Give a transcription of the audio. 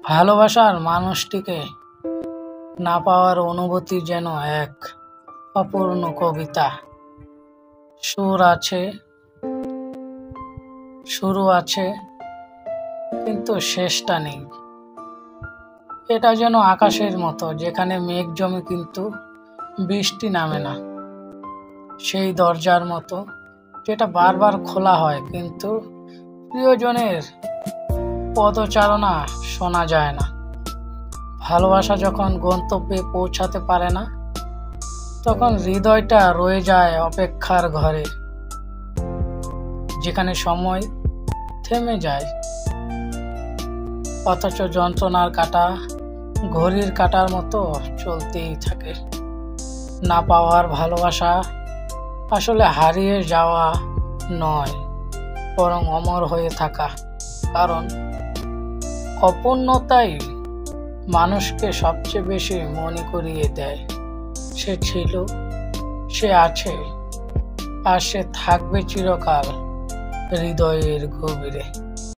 ভালোবাসার মানুষটিকে না পাওয়ার অনুভূতি যেন এক অপূর্ণ কবিতা। সুর আছে, শুরু আছে, কিন্তু শেষটা নেই। এটা যেন আকাশের মতো, যেখানে মেঘ জমে কিন্তু বৃষ্টি নামে না। সেই দরজার মতো যেটা বারবার খোলা হয়, কিন্তু প্রিয়জনের পদচারণা শোনা যায় না। ভালোবাসা যখন গন্তব্যে পৌঁছাতে পারে না, তখন হৃদয়টা রয়ে যায় অপেক্ষার ঘরে, যেখানে সময় থেমে যায়, অথচ যন্ত্রণার কাঁটা ঘড়ির কাঁটার মতো চলতেই থাকে। না পাওয়ার ভালোবাসা আসলে হারিয়ে যাওয়া নয়, বরং অমর হয়ে থাকা। কারণ অপূর্ণতাই মানুষকে সবচেয়ে বেশি মনে করিয়ে দেয় সে ছিল, সে আছে, আর সে থাকবে চিরকাল হৃদয়ের গভীরে।